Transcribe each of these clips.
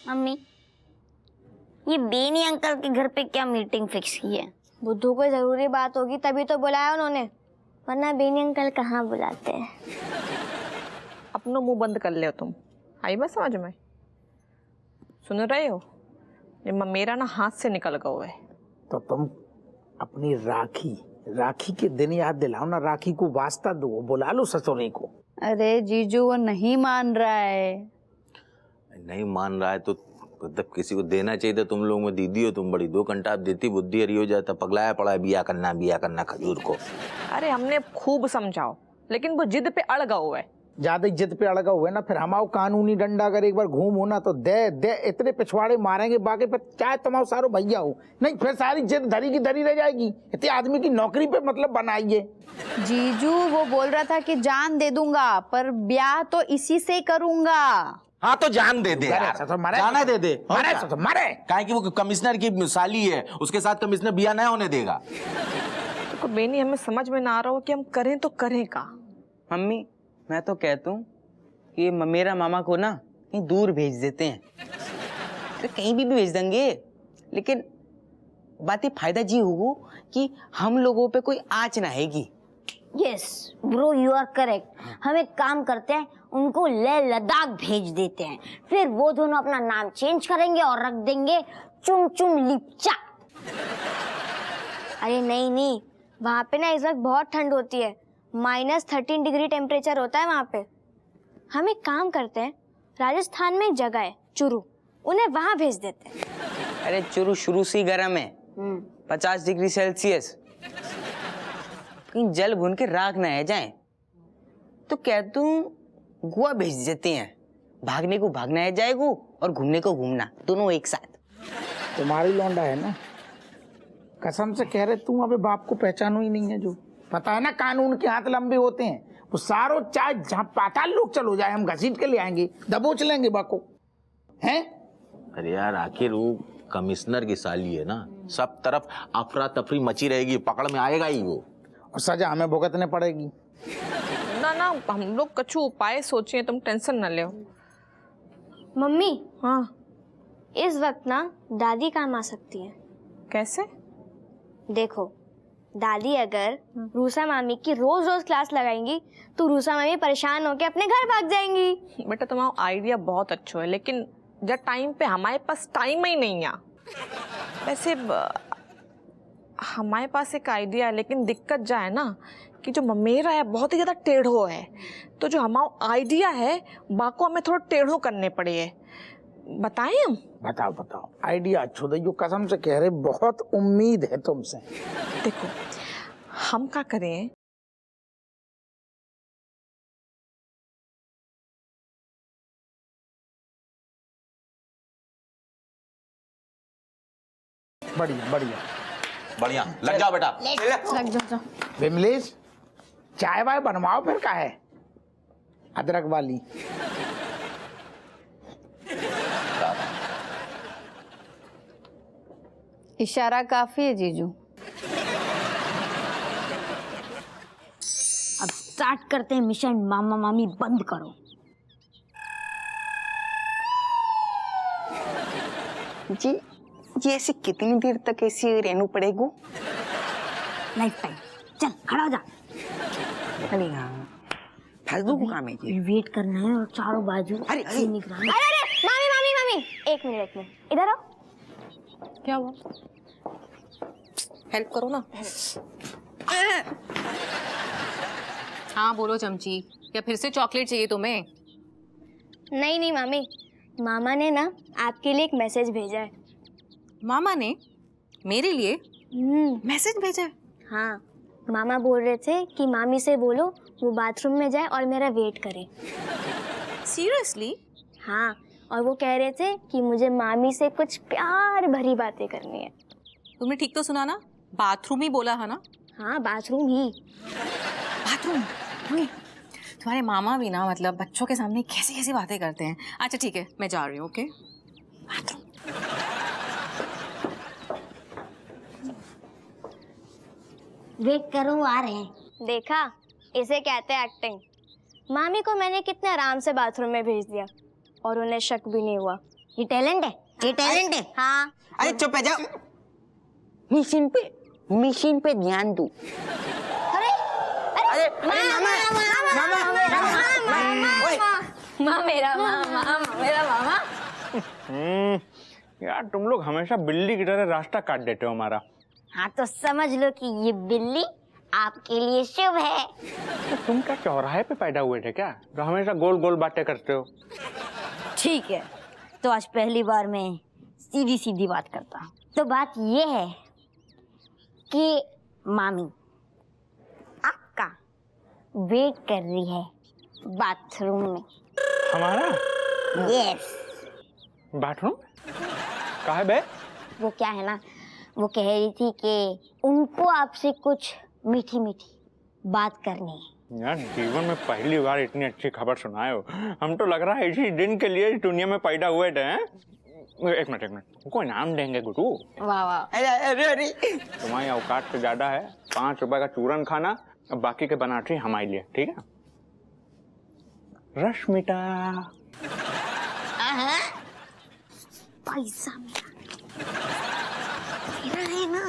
Mummy, ये Beni uncle के घर पे क्या मीटिंग फिक्स की है? बुद्धू कोई जरूरी बात होगी तभी तो बुलाया उन्होंने, वरना बेनी अंकल कहाँ बुलाते हैं। अपनो मुंह बंद कर ले तुम। आई बात समझ में? सुन रहे हो? ये मेरा ना हाथ से निकल गया है। तो तुम अपनी राखी के दिन याद दिलाओ ना, राखी को वास्ता दो, बुला लो ससुरी को। अरे जीजू वो नहीं मान रहा है। नहीं मान रहा है तो मतलब किसी को देना चाहिए था। तुम लोग में दीदी हो, तुम बड़ी 2 घंटा आप देती बुद्धि हरी हो जाता। पगलाया पड़ा है बिया करना खजूर को। अरे हमने खूब समझाओ लेकिन वो जिद पे अड़ गया हुआ है। ज्यादा जिद पे अड़गा हुआ है ना, फिर हमारा कानूनी डंडा अगर एक बार घूम होना तो दे इतने पिछवाड़े मारेंगे, बाकी फिर चाहे तुम्हारा सारो भैया हो, नहीं फिर सारी जिद धरी की धरी रह जाएगी। इतने आदमी की नौकरी पे मतलब बनाइए। जीजू वो बोल रहा था कि जान दे दूंगा पर ब्याह तो इसी से करूंगा। हाँ तो जान दे दे यार, जाना दे दे। मारे काहे कि वो कमिश्नर की साली है, उसके साथ कमिश्नर बिया नहीं होने देगा। तो बेनी हमें समझ में ना आ रहा हो कि हम करें तो करें का। मम्मी मैं तो कहता हूँ कि मेरा मामा को ना कहीं दूर भेज देते हैं। अरे कहीं भी भेज देंगे, लेकिन बात ये फायदा जी होगो कि हम लोगों पे कोई आँच ना आएगी। Yes bro, you are correct. हम एक काम करते हैं, उनको लेह लद्दाख भेज देते हैं, फिर वो दोनों अपना नाम चेंज करेंगे और रख देंगे चुम चुम लिपचा। अरे नहीं, वहाँ पे ना इस वक्त बहुत ठंड होती है, -13 डिग्री टेम्परेचर होता है वहाँ पे। हम एक काम करते हैं, राजस्थान में एक जगह है चुरू, उन्हें वहाँ भेज देते हैं। अरे चुरू शुरू से ही गर्म है, 50 डिग्री सेल्सियस। कहीं जल भून के राख न रह जाए तो कहता हूँ गोवा भेज देते हैं। भागने को भागना है जाएगा और घूमने को घूमना, दोनों एक साथ। तुम्हारी लौंडा है ना, कसम से कह रहे तुम अबे बाप को पहचानो ही नहीं है। जो पता है ना कानून के हाथ लंबे होते हैं, वो सारो चाहे जहाँ पाताल लोग चलो जाए हम घसीट के ले आएंगे, दबोच लेंगे बाको हैं। अरे यार आखिर वो कमिश्नर की साली है ना, सब तरफ अफरा तफरी मची रहेगी, पकड़ में आएगा ही वो, और सजा हमें भुगतने पड़ेगी। ना हम लोग कछु उपाय सोचे, तुम टेंशन न लो। मम्मी हाँ इस वक्त ना दादी काम आ सकती है। कैसे? देखो दादी अगर रूसा मामी की रोज रोज क्लास लगाएंगी तो रूसा मामी परेशान होकर अपने घर भाग जाएंगी। बेटा तुम्हारा आइडिया बहुत अच्छा है, लेकिन जब टाइम पे हमारे पास टाइम ही नहीं है। वैसे हमारे पास एक आइडिया है, लेकिन दिक्कत जा है ना कि जो ममेरा है बहुत ही ज़्यादा टेढ़ो है, तो जो हमारा आइडिया है बाको हमें थोड़ा टेढ़ो करने पड़े है। बताएं हम? बताओ आइडिया अच्छो दे, जो कसम से कह रहे बहुत उम्मीद है तुमसे। देखो हम क्या करें, बढ़िया लग जाओ बेटा। लग जाओ। विमलेश चाय वाय बनवाओ फिर का है, अदरक वाली। इशारा काफी है जीजू। अब स्टार्ट करते हैं मिशन मामा मामी बंद करो। जी ये ऐसी कितनी देर तक ऐसी रहना पड़ेगा? Life time. चल खड़ा हो जा। अरे हाँ फालतू को काम है जी। वेट करना है और चारों बाजू अरे निगरानी। अरे मामी एक मिनट इधर आओ। क्या हुआ? हेल्प करो ना। हाँ बोलो चमची, क्या फिर से चॉकलेट चाहिए तुम्हें? नहीं मामी, मामा ने ना आपके लिए एक मैसेज भेजा है। मामा ने मेरे लिए मैसेज भेजा है? हाँ मामा बोल रहे थे कि मामी से बोलो वो बाथरूम में जाए और मेरा वेट करे। सीरियसली? हाँ और वो कह रहे थे कि मुझे मामी से कुछ प्यार भरी बातें करनी है। तुमने ठीक तो सुना ना, बाथरूम ही बोला है ना? हाँ बाथरूम ही। बाथरूम? तुम्हारे मामा भी ना मतलब बच्चों के सामने कैसी कैसी बातें करते हैं। अच्छा ठीक है मैं जा रही हूँ। Okay bathroom. वेट करो, आ रहे हैं। देखा, इसे कहते हैं एक्टिंग। मामी को मैंने कितने आराम से बाथरूम में भेज दिया और उन्हें शक भी नहीं हुआ। ये टैलेंट है, ये टैलेंट है। हाँ अरे चुप है जाओ। मिशन पे ध्यान दो। अरे अरे अरे मामा यार तुम लोग हमेशा बिल्ली की तरह रास्ता काट देते हो हमारा। हाँ तो समझ लो कि ये बिल्ली आपके लिए शुभ है। तो तुम क्या चौराहे पे पैदा हुए थे क्या, जो हमेशा गोल गोल बातें करते हो? ठीक है, तो आज पहली बार मैं सीधी सीधी बात करता हूँ। तो बात ये है कि मामी आपका वेट कर रही है बाथरूम में। हमारा यस। बाथरूम कहाँ है बे? वो क्या है ना, वो कह रही थी कि उनको आपसे कुछ मीठी मीठी बात करनी है। यार जीवन में पहली बार इतनी अच्छी खबर सुनाए हो। हम तो लग रहा है इसी दिन के लिए इस दुनिया में पैदा हुए थे। एक मिनट कोई नाम देंगे गुरु। वाह वाह। अरे तुम्हारी औकात से ज्यादा है 5 रुपए का चूरन खाना, और बाकी के बनाते हमारे लिए, ठीक है? रश्मिता पैसा मेरा है ना।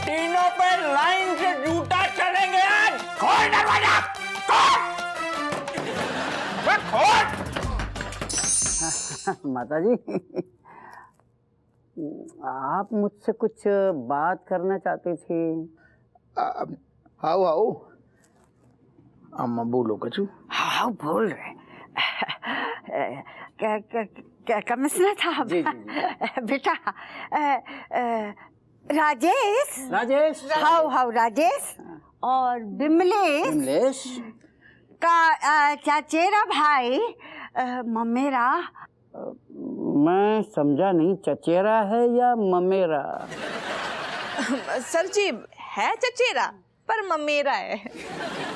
तीनों पे लाइन से जूता चलेंगे आज। खोल दरवाजा, खोल। माता जी, आप मुझसे कुछ बात करना चाहती थी। हाउ हाउ अम्मा बोलो कचू। हाँ बोल रहे। कमिश्नर साहब, बेटा राजेश राजेश, हाउ राजेश और बिमलेश का चचेरा भाई ममेरा। मैं समझा नहीं, चचेरा है या ममेरा? सर जी है चचेरा पर ममेरा है।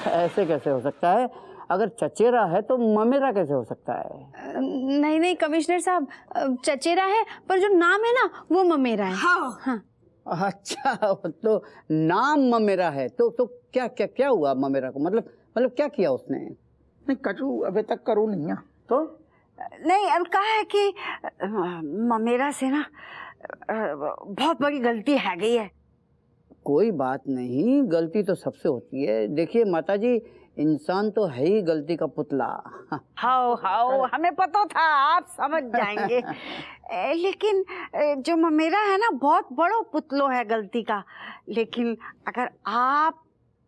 ऐसे कैसे हो सकता है? अगर चचेरा है तो ममेरा कैसे हो सकता है? नहीं नहीं कमिश्नर साहब, चचेरा है पर जो नाम है ना वो ममेरा है। हाँ। अच्छा, तो नाम ममेरा है तो क्या क्या क्या हुआ ममेरा को? मतलब क्या किया उसने? नहीं कचू अभी तक करो नहीं है तो नहीं, अब कहा है कि ममेरा से ना बहुत बड़ी गलती है गई है। कोई बात नहीं, गलती तो सबसे होती है। देखिए माता जी, इंसान तो है ही गलती का पुतला। हाउ हमें पता था आप समझ जाएंगे। लेकिन जो ममेरा है ना बहुत बड़ो पुतलो है गलती का। लेकिन अगर आप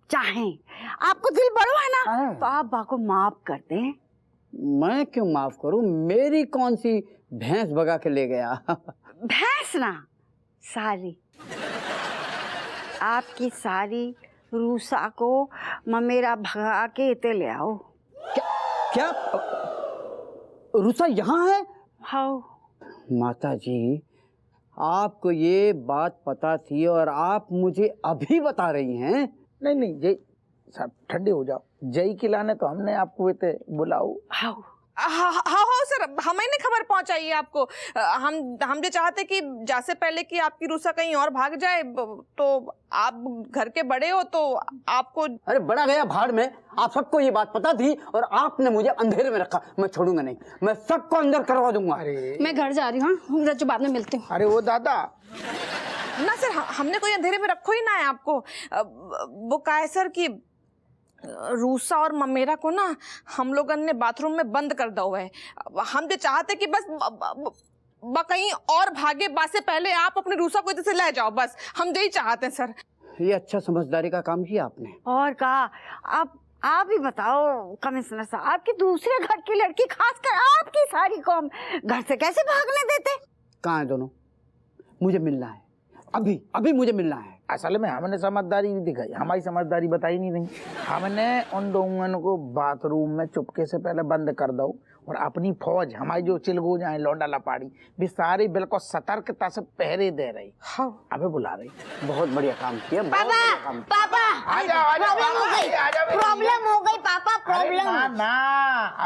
चाहें, आपको दिल बड़ो है ना, तो आप बा को माफ कर दें। मैं क्यों माफ करूं? मेरी कौन सी भैंस भगा के ले गया? भैंस ना, सारी आपकी सारी रूसा को ममेरा भगा के इते ले आओ। क्या रूसा यहाँ है? हाँ माता जी, आपको ये बात पता थी और आप मुझे अभी बता रही हैं? नहीं जय सब ठंडे हो जाओ। जय खिलाने तो हमने आपको इतने बुलाओ। हाँ सर, हमें ने खबर पहुंचाई है आपको। हम जो चाहते कि जैसे पहले कि आपकी रूसा कहीं और भाग जाए, तो आप घर के बड़े हो तो आपको। अरे बड़ा गया भाड़ में, आप सबको ये बात पता थी और आपने मुझे अंधेरे में रखा। मैं छोड़ूंगा नहीं, मैं सबको अंदर करवा दूंगा। मैं घर जा रही हूँ, जो बाद में मिलती हूँ। अरे वो दादा ना सर, हमने कोई अंधेरे में रखो ही ना है आपको। वो कहा है सर कि रूसा और ममेरा को ना हम लोग ने बाथरूम में बंद कर दिया हुआ है। हम जो चाहते कि बस कहीं और भागे बा से पहले आप अपनी रूसा को इधर से ले जाओ, बस हम यही चाहते हैं सर। ये अच्छा समझदारी का काम किया आपने। और कहा आप ही बताओ कमिश्नर साहब, आपकी दूसरे घर की लड़की, खासकर आपकी सारी कौम घर से कैसे भागने देते? कहाँ है दोनों? मुझे मिलना है, अभी मुझे मिलना है। असल में हमने समझदारी नहीं दिखाई, हमारी समझदारी बताई नहीं। हमने उन दोनों को बाथरूम में चुपके से पहले बंद कर दो, और अपनी फौज हमारी जो चिलगो जाए लौंडा लपाड़ी भी सारी बिल्कुल सतर्कता से पहरे दे रही। हाँ अबे बुला रही। बहुत बढ़िया काम किया। पापा प्रॉब्लम हो गई पापा, प्रॉब्लम ना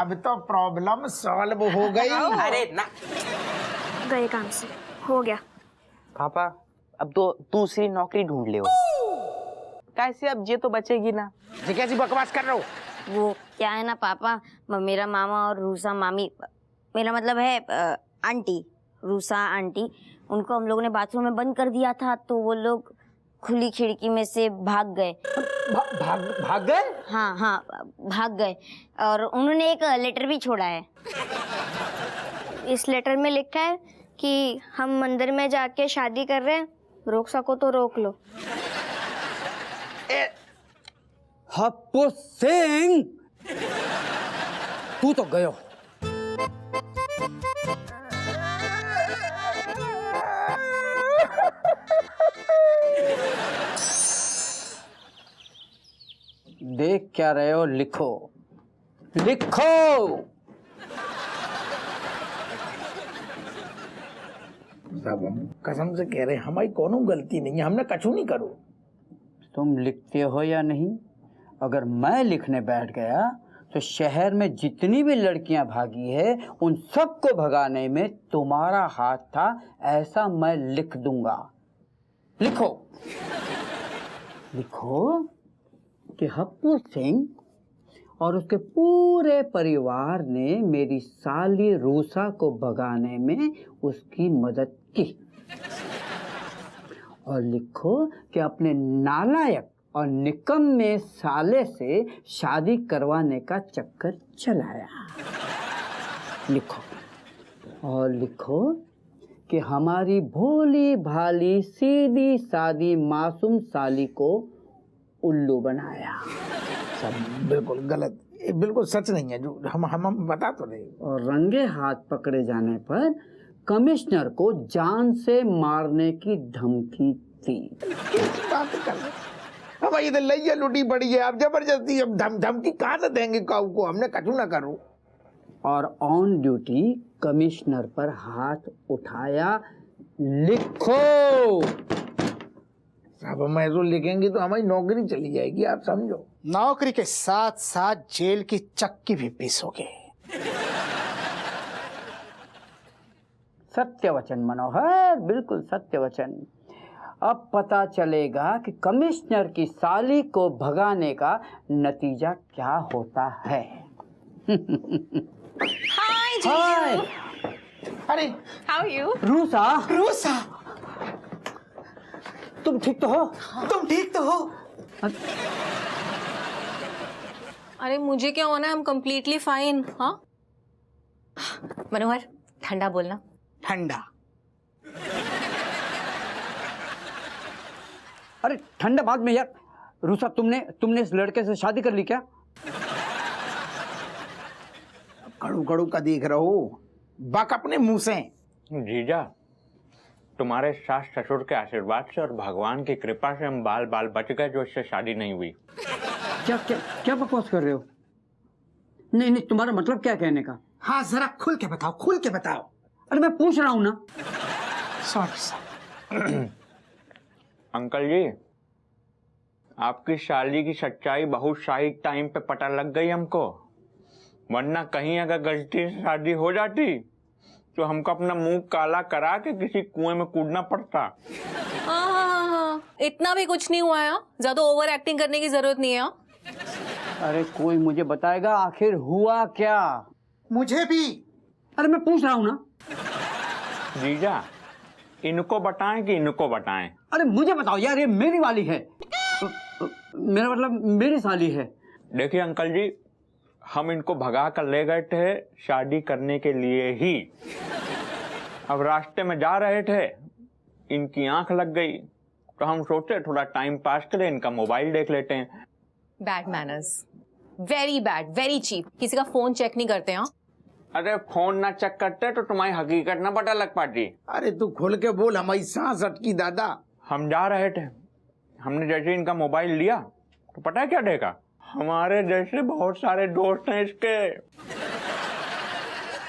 अब तो प्रॉब्लम सॉल्व हो गई। अरे ना गए काम से, हो गया। पापा अब तो दूसरी नौकरी ढूंढ ले। कैसे अब ये तो बचेगी ना। ये कैसी बकवास कर रहे हो? वो क्या है ना पापा, मेरा मामा और रूसा मामी, मेरा मतलब है आंटी, रूसा आंटी, उनको हम लोगों ने बाथरूम में बंद कर दिया था, तो वो लोग खुली खिड़की में से भाग गए। भाग गए? हाँ हाँ, भाग गए। और उन्होंने एक लेटर भी छोड़ा है। इस लेटर में लिखा है कि हम मंदिर में जाके शादी कर रहे हैं, रोक सको तो रोक लो। हप्पू सिंह, तू तो गयो। देख क्या रहे हो, लिखो लिखो। साहब हम कसम से कह रहे हैं, हमारी कोनो गलती नहीं है, हमने कछु नहीं करो। तुम लिखते हो या नहीं? अगर मैं लिखने बैठ गया तो शहर में जितनी भी लड़कियां भागी है उन सबको भगाने में तुम्हारा हाथ था, ऐसा मैं लिख दूंगा। लिखो लिखो कि हप्पू सिंह और उसके पूरे परिवार ने मेरी साली रूसा को भगाने में उसकी मदद की। और लिखो कि अपने नालायक और निकम्मे साले से शादी करवाने का चक्कर चलाया। लिखो और लिखो कि हमारी भोली भाली सीधी सादी मासूम साली को उल्लू बनाया। सब बिल्कुल गलत, ये बिल्कुल सच नहीं है जो हम बता तो रहे। और रंगे हाथ पकड़े जाने पर कमिश्नर को जान से मारने की धमकी दी। बात कर रहे, अब इधर लैया लुटी पड़ी है, अब जबरदस्ती अब धमकी कहाँ से देंगे काऊ को? हमने कछु ना करो। और ऑन ड्यूटी कमिश्नर पर हाथ उठाया। लिखो। साहब हम ऐसा लिखेंगे तो हमारी नौकरी चली जाएगी, आप समझो। नौकरी के साथ साथ जेल की चक्की भी पीसोगे। सत्य वचन मनोहर, बिल्कुल सत्य वचन। अब पता चलेगा कि कमिश्नर की साली को भगाने का नतीजा क्या होता है। हाय जी। हाय। अरे हाउ यू? रूसा, रूसा, तुम ठीक तो हो? तुम ठीक तो हो? अरे मुझे क्या होना है, हम कंप्लीटली फाइन। हाँ मनोहर, ठंडा बोलना। ठंडा। अरे ठंडा बाद में यार। रूसा, तुमने इस लड़के से शादी कर ली क्या? कड़ू कड़ू का देख रहे हो, बक अपने मुंह से। जीजा, तुम्हारे सास ससुर के आशीर्वाद से और भगवान की कृपा से हम बाल बाल बच गए, जो इससे शादी नहीं हुई। क्या क्या क्या बकवास कर रहे हो? नहीं नहीं, तुम्हारा मतलब क्या कहने का? हाँ जरा खुल के बताओ, खुल के बताओ। अरे मैं पूछ रहा हूँ ना। सॉरी। अंकल जी, आपकी शादी की सच्चाई बहुत सही टाइम पे पता लग गई हमको, वरना कहीं अगर गलती से शादी हो जाती तो हमको अपना मुंह काला करा के किसी कुएं में कूदना पड़ता। हाँ, इतना भी कुछ नहीं हुआ है, ज्यादा ओवर एक्टिंग करने की जरूरत नहीं है। अरे कोई मुझे बताएगा आखिर हुआ क्या? मुझे भी। अरे मैं पूछ रहा हूँ ना। जीजा, इनको बताएं कि इनको बताएं? अरे मुझे बताओ यार, ये मेरी वाली है, मेरा मतलब मेरी साली है। देखिए अंकल जी, हम इनको भगा कर ले गए थे शादी करने के लिए ही। अब रास्ते में जा रहे थे, इनकी आंख लग गई, तो हम सोचे थोड़ा टाइम पास करें, इनका मोबाइल देख लेते हैं। Bad manners, very bad, very cheap. किसी का फोन चेक नहीं करते हैं। अरे फोन ना चेक करते तो तुम्हारी हकीकत ना पता लग पाती। अरे तू खुल के बोल, हमारी सांस अटकी दादा। हम जा रहे थे, हमने जैसे इनका मोबाइल लिया तो पता है क्या देखा? हमारे जैसे बहुत सारे दोस्त हैं इसके,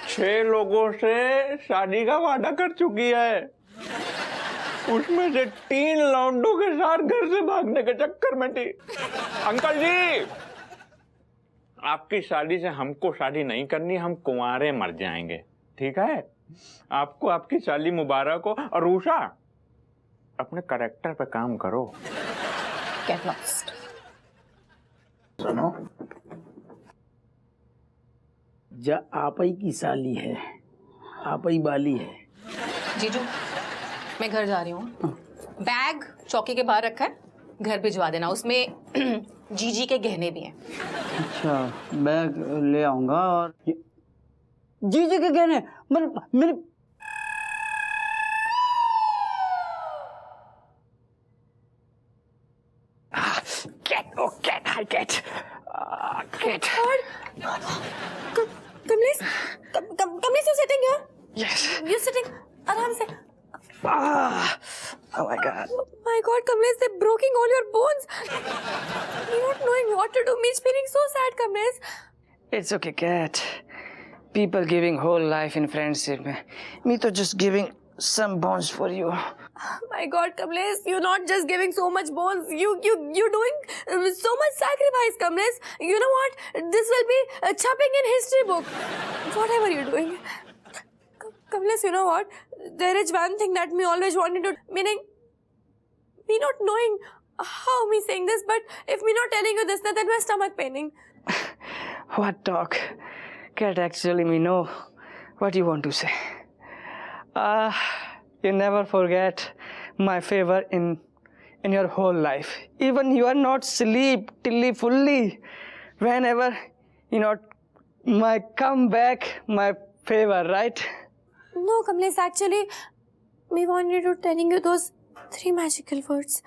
6 लोगों से शादी का वादा कर चुकी है, उसमें से 3 लौंडों के साथ घर से भागने के चक्कर में थी। अंकल जी, आपकी शादी से हमको शादी नहीं करनी, हम कुंवारे मर जाएंगे, ठीक है? आपको आपकी शादी मुबारक हो। और रूसा, अपने कैरेक्टर पे काम करो। Get lost. सुनो, जा आप ही की साली है, आप ही बाली है। जीजू मैं घर जा रही हूँ, बैग चौकी के बाहर रखा है, घर भिजवा देना, उसमें जीजी के गहने भी हैं। अच्छा, बैग ले आऊंगा। और जीजी के गहने मतलब मेरे Kamlesh, Kamlesh you sitting here? Yes. You sitting आराम से। Oh my God. My God, Kamlesh, they're breaking all your bones. You're not knowing what to do. Me's feeling so sad, Kamlesh. It's okay, cat. People giving whole life in friendship. Me to just giving some bones for you. My God, Kamlesh, you're not just giving so much bones. You're doing so much sacrifice, Kamlesh. You know what? This will be chopping in history book. Whatever you're doing. Kamlesh, you know what? There is one thing that me always wanted to, meaning, me not knowing how me saying this, but if me not telling you this, then my stomach paining. What talk? Cat, actually me know what you want to say. You never forget my favor in your whole life. Even you are not sleep till fully. Whenever you know my comeback, my favor, right? No, Kamlesh, actually, me wanted to telling you those 3 magical words.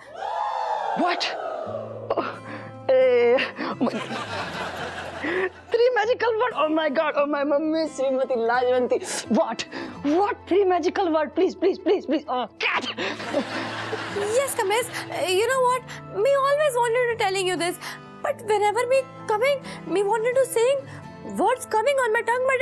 What? Oh, oh my. 3 magical words. Oh my God. Oh my mummy, Srimati Lajwanti. What? What 3 magical words? Please, please, please, please. Oh, cat. Yes, Kamlesh, you know what? Me always wanted to telling you this, but whenever me coming, me wanted to saying words coming on my tongue, but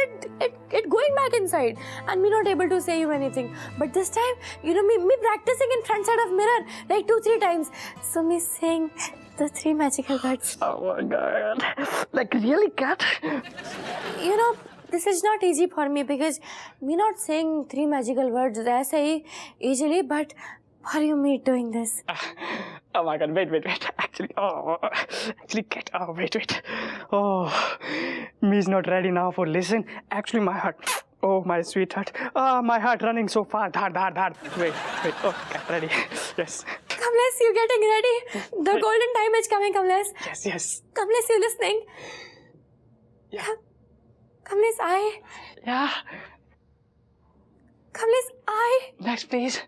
it going back inside, and me not able to say you anything. But this time, you know, me practicing in front side of mirror like 2-3 times. So me saying the 3 magical words. Oh my God. Like really, cat? You know, this is not easy for me because me not saying 3 magical words ऐसे ही easily, but for you me doing this. Oh my God, wait. Actually, cat, oh, wait. Oh, me is not ready now for listen. Actually, my heart, oh, my sweetheart. My heart running so fast. Hard. Wait. Oh, cat, ready. Yes. Kamlesh, you getting ready? The golden time is coming, Kamlesh. Yes. Kamlesh, you listening? Yeah. Kamlesh, Yeah. Kamlesh, Next, please.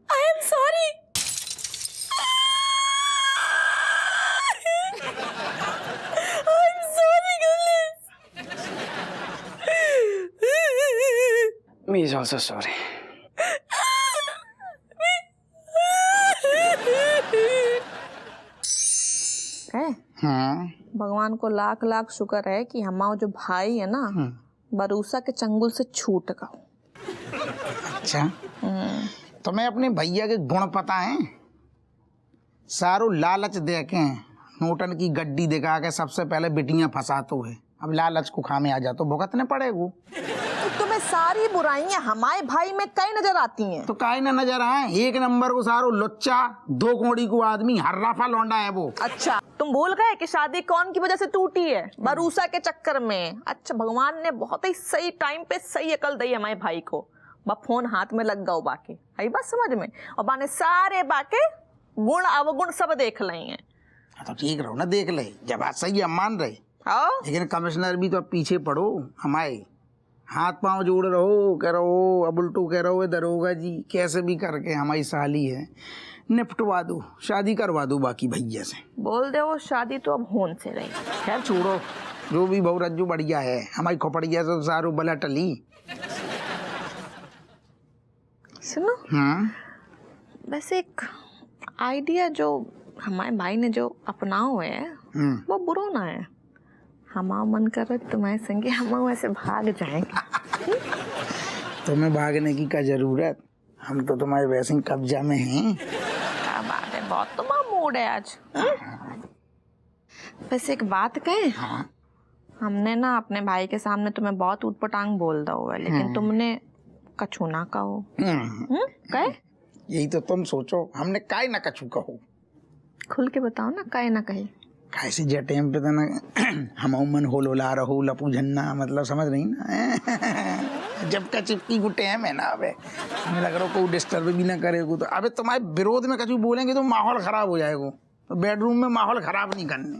I am sorry. I'm sorry, Kamlesh. Me is also sorry. है भगवान को लाख लाख शुक्र है कि हमारा जो भाई है ना बरूसा के चंगुल से छूट गया। अच्छा, तुम्हें अपने भैया के गुण पता है? सारो लालच दे के नोटन की गड्डी दिखा के सबसे पहले बिटियां फंसातो है। अब लालच को खामे आ जा तो भुगतने पड़ेगो। तो तुम्हें सारी बुराइयां हमारे भाई में कई नजर आती हैं। तो काहे ना नजर आए? 1 नंबर को सारो लुच्चा, 2 कोड़ी को आदमी, हर्राफा लौंडा है वो। अच्छा, तुम भूल गए कि शादी कौन की वजह से टूटी है? बरूसा के चक्कर में। अच्छा, भगवान ने बहुत ही सही टाइम पे सही अकल दी हमारे भाई को। बा फोन हाथ में लग गओ बाके, आई बात समझ में, और बाने सारे बाके गुण अवगुण सब देख लेंगे। तो ठीक रहो ना, देख ले, जब बात सही है मान रहे। लेकिन कमिश्नर भी तो अब पीछे पड़ो हमारे, हाथ पांव जोड़ रहो, कह रहो अब उल्टू कह रहो दरोगा जी कैसे भी करके हमारी साली है निपटवा दो, शादी करवा दो बाकी भैया से। बोल दे वो शादी तो अब होन से रही। खैर छोड़ो, जो भी बहु रज्जू बढ़िया है, हमारी खोपड़िया से सारू बला टली। सुनो, वैसे एक आइडिया जो हमारे भाई ने जो अपनाओ है वो बुरा ना है। हमारा मन कर रहा तुम्हारे संगे हम वैसे भाग जाएंगे। तुम्हें भागने की क्या जरूरत, हम तो तुम्हारे वैसे ही कब्जा में हैं। क्या बात है, बहुत तुम्हारा मूड है आज। वैसे एक बात कहे, हमने ना अपने भाई के सामने तुम्हें बहुत उटपटांग बोल दो हुआ, लेकिन तुमने कछु ना कहो। कहे? यही तो तुम सोचो, हमने काय ना कछु कहो। खुल के बताओ ना, काहे ना कहे। कैसे जटेम पे तो ना हम मन होल होला रहू लपू झन्ना, मतलब समझ रही ना। जब का चिपकी को टाइम है ना, अबे हमें लग रहा कोई डिस्टर्ब भी ना करेगा तो अबे तुम्हारे विरोध में कुछ बोलेंगे तो माहौल खराब हो जाएगा, तो बेडरूम में माहौल खराब नहीं करने।